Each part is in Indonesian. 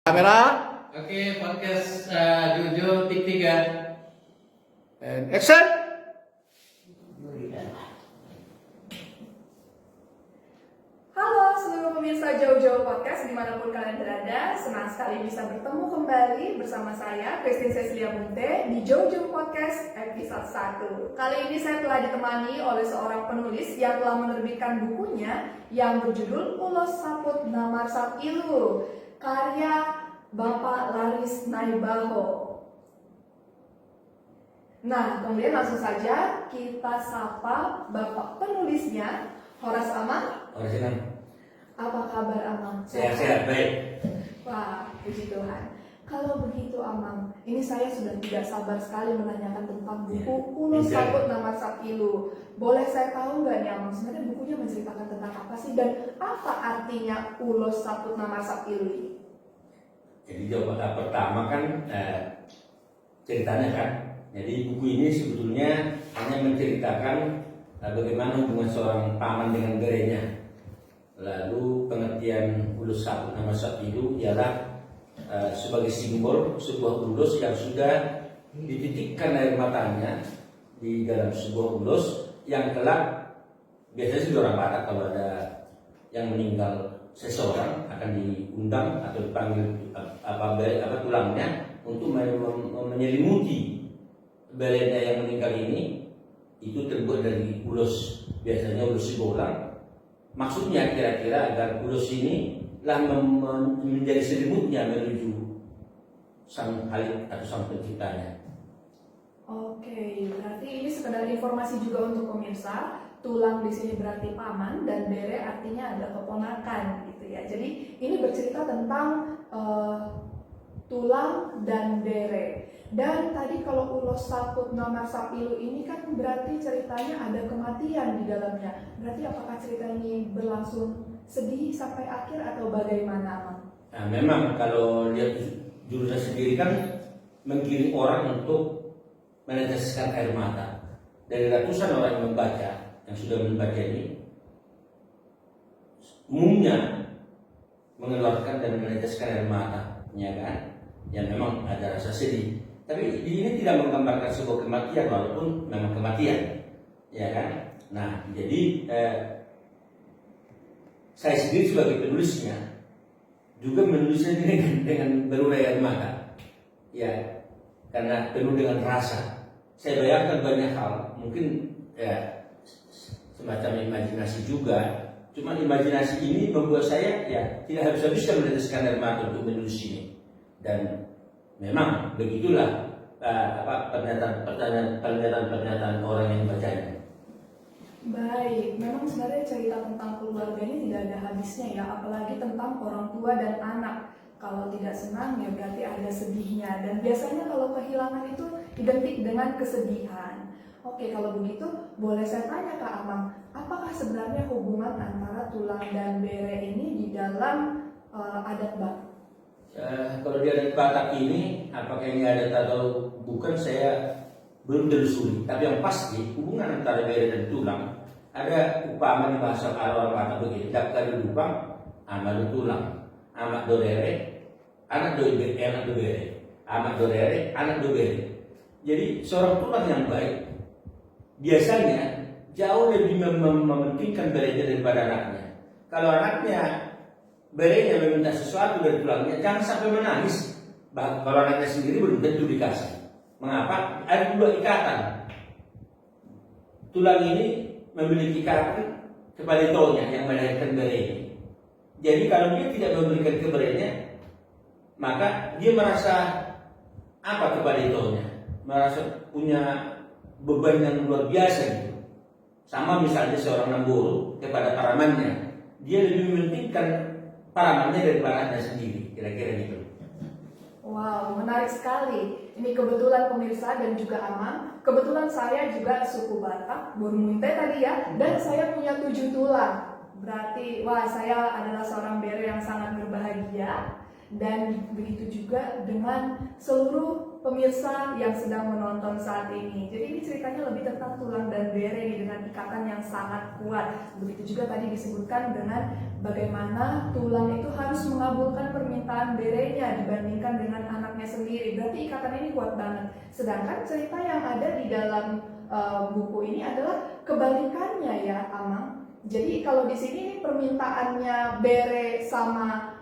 Kamera. Oke, podcast Jojo tik 3. And action. Halo seluruh pemirsa Jojo Podcast dimanapun kalian berada. Senang sekali bisa bertemu kembali bersama saya Christine Cecilia Bunte di Jojo Podcast episode 1. Kali ini saya telah ditemani oleh seorang penulis yang telah menerbitkan bukunya yang berjudul Ulos Saput Namar Sapilu, karya Bapak Laris Naibaho. Nah, kemudian langsung saja kita sapa Bapak penulisnya, Horas Amang. Original. Apa kabar Amang? Sehat-sehat, baik. Wah, puji Tuhan. Kalau begitu Amang, ini saya sudah tidak sabar sekali menanyakan tentang buku Ulos Saput Namar Sapilu. Boleh saya tahu nggak nih Amang, sebenarnya bukunya menceritakan tentang apa sih dan apa artinya Ulos Saput Namar Sapilu ini? Jadi jawaban pertama kan ceritanya kan. Jadi buku ini sebetulnya hanya menceritakan bagaimana hubungan seorang paman dengan berenya. Lalu pengertian ulus saput namar sapilu ialah sebagai simbol sebuah ulus yang sudah dititikkan air matanya di dalam sebuah ulus yang kelak biasanya sih orang Batak kalau ada yang meninggal seseorang akan diundang atau dipanggil tulangnya untuk menyelimuti belenya yang meninggal ini. Itu terbuat dari ulus, biasanya ulus sibolang. Maksudnya kira-kira agar ulus ini lah menjadi selimutnya menuju sang Khalik atau sang penciptanya. Oke, berarti ini sekedar informasi juga untuk pemirsa. Tulang di sini berarti paman dan bere artinya ada keponakan gitu ya. Jadi ini bercerita tentang tulang dan bere. Dan tadi kalau Ulos Saput Namar Sapilu ini kan berarti ceritanya ada kematian di dalamnya. Berarti apakah cerita ini berlangsung sedih sampai akhir atau bagaimana, Amang? Nah, memang kalau lihat judulnya sendiri kan menggiring orang untuk meneteskan air mata. Dari ratusan orang yang membaca, yang sudah membaca ini, umumnya mengeluarkan dan meneteskan air mata, ya kan? Yang memang ada rasa sedih. Tapi ini tidak menggambarkan sebuah kematian, walaupun memang kematian, ya kan? Nah, jadi saya sendiri sebagai penulisnya juga menulisnya dengan berurai air mata, ya, karena penuh dengan rasa. Saya bayangkan banyak hal, mungkin ya semacam imajinasi juga. Cuma imajinasi ini membuat saya ya tidak habis-habisan meneteskan air mata untuk menulis ini. Dan memang begitulah pernyataan orang yang membacanya. Baik, memang sebenarnya cerita tentang keluarga ini tidak ada habisnya ya, apalagi tentang orang tua dan anak. Kalau tidak senang ya berarti ada sedihnya, dan biasanya kalau kehilangan itu identik dengan kesedihan. Oke, kalau begitu boleh saya tanya Kak Amang, apakah sebenarnya hubungan antara tulang dan bere ini di dalam adat Batak? Kalau di adat Batak ini, apakah ini adat atau bukan, saya belum telusuri. Tapi yang pasti hubungan antara bere dan tulang ada upama di bahasa orang Batak begini: dakar lubang, amal tulang, amak dorere, anak bere, amak dorere, anak bere. Jadi seorang tulang yang baik biasanya jauh lebih mementingkan berenya daripada anaknya. Kalau anaknya berenya meminta sesuatu dari tulangnya, jangan sampai menangis. Bahkan kalau anaknya sendiri belum tentu dikasih. Mengapa? Ada dua ikatan. Tulang ini memiliki ikatan kepada itonya yang melahirkan berenya. Jadi kalau dia tidak memberikan ke berenya, maka dia merasa apa kepada itonya? Merasa punya beban yang luar biasa gitu. Sama misalnya seorang Namburu kepada paramannya, dia lebih mementingkan paramannya daripada anaknya sendiri, kira-kira gitu. Wow, menarik sekali. Ini kebetulan pemirsa dan juga Amang, kebetulan saya juga suku Batak, Burmunte tadi ya, dan saya punya 7 tulang. Berarti, wah, saya adalah seorang bere yang sangat berbahagia. dan begitu juga dengan seluruh pemirsa yang sedang menonton saat ini. Jadi ini ceritanya lebih tentang tulang dan bere nih, dengan ikatan yang sangat kuat. Begitu juga tadi disebutkan dengan bagaimana tulang itu harus mengabulkan permintaan berenya dibandingkan dengan anaknya sendiri. Berarti ikatan ini kuat banget. Sedangkan cerita yang ada di dalam buku ini adalah kebalikannya ya, Amang. Jadi kalau di sini nih permintaannya bere sama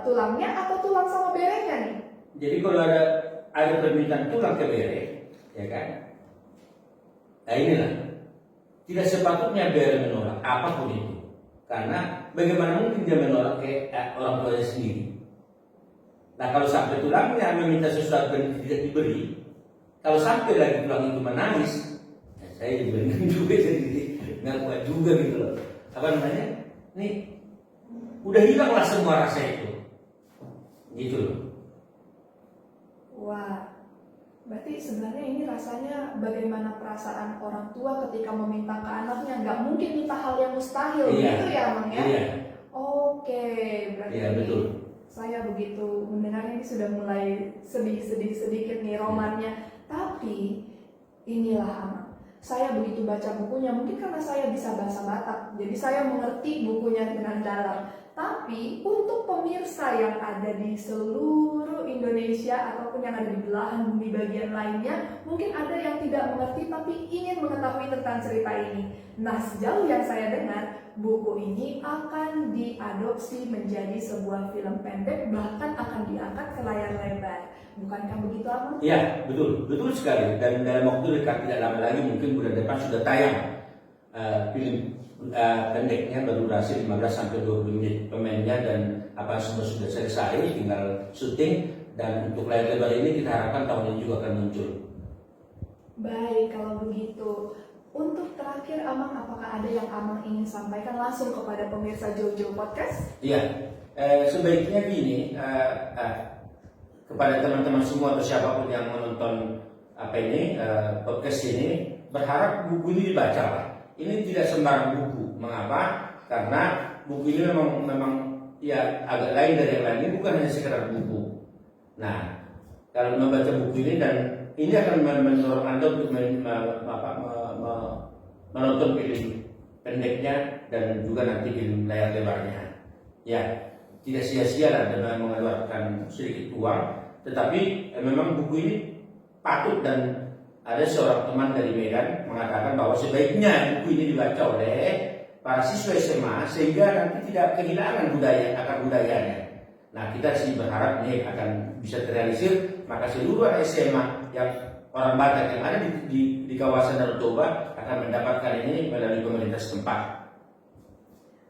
tulangnya atau tulang sama berenya nih? Jadi kalau ada permintaan tulang ke bere, ya kan? Nah inilah, tidak sepatutnya bere menolak apapun itu, karena bagaimana mungkin dia menolak ke orang tuanya sendiri. Nah kalau sampai tulangnya meminta sesuatu yang tidak diberi, kalau sampai lagi tulang itu menangis, saya diberikan juga, jadi nggak kuat juga gitu loh. Apa namanya? Nih udah hilanglah semua rasa itu, gitu loh. Wah, berarti sebenarnya ini rasanya bagaimana perasaan orang tua ketika meminta ke anaknya. Nggak mungkin minta hal yang mustahil, gitu ya Amang ya? Iya. Oke, berarti Iya betul. saya begitu mendengarnya ini sudah mulai sedih sedikit nih romannya. Tapi inilah Amang, saya begitu baca bukunya, mungkin karena saya bisa bahasa Batak, jadi saya mengerti bukunya dengan dalam. Tapi untuk pemirsa yang ada di seluruh Indonesia ataupun yang ada di belahan bumi bagian lainnya, mungkin ada yang tidak mengerti tapi ingin mengetahui tentang cerita ini. Nah, sejauh yang saya dengar, buku ini akan diadopsi menjadi sebuah film pendek, bahkan akan diangkat ke layar lebar. Bukankah begitu, Amang? Iya, betul sekali. Dan dalam waktu dekat tidak lama lagi, mungkin bulan depan sudah tayang film pendeknya, berdurasi 15 sampai 20 menit. Pemainnya dan apa semua sudah selesai, tinggal syuting. Dan untuk layar lebar ini kita harapkan tahun ini juga akan muncul. Baik, kalau begitu. Untuk terakhir, Amang, apakah ada yang Amang ingin sampaikan langsung kepada pemirsa Jojo Podcast? Iya, sebaiknya gini, kepada teman-teman semua atau siapapun yang menonton podcast ini, berharap buku ini dibaca lah. Ini tidak sembarang buku. Mengapa? Karena buku ini memang ya agak lain dari yang lain. Ini bukan hanya sekedar buku. Nah, kalau membaca buku ini, dan ini akan mendorong Anda untuk menonton film pendeknya dan juga nanti film layar lebarnya. Ya, tidak sia-sia lah dengan mengeluarkan sedikit uang, tetapi memang buku ini patut, dan ada seorang teman dari Medan mengatakan bahwa sebaiknya buku ini dibaca oleh para siswa SMA sehingga nanti tidak kehilangan budayanya. Nah, kita sih berharap ini akan bisa terrealisir, maka seluruh SMA yang orang Batak yang ada di kawasan Danau Toba akan mendapatkan ini melalui pemerintah setempat.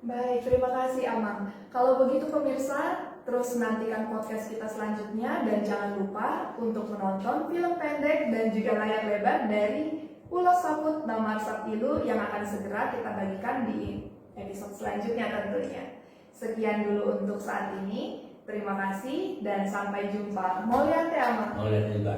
Baik, terima kasih Amang. Kalau begitu pemirsa, terus nantikan podcast kita selanjutnya dan jangan lupa untuk menonton film pendek dan juga layar lebar dari Pulau Saput Damar Saptilu yang akan segera kita bagikan di episode selanjutnya tentunya. Sekian dulu untuk saat ini. Terima kasih dan sampai jumpa. Mau lihat ya Amang? Mau lihat juga.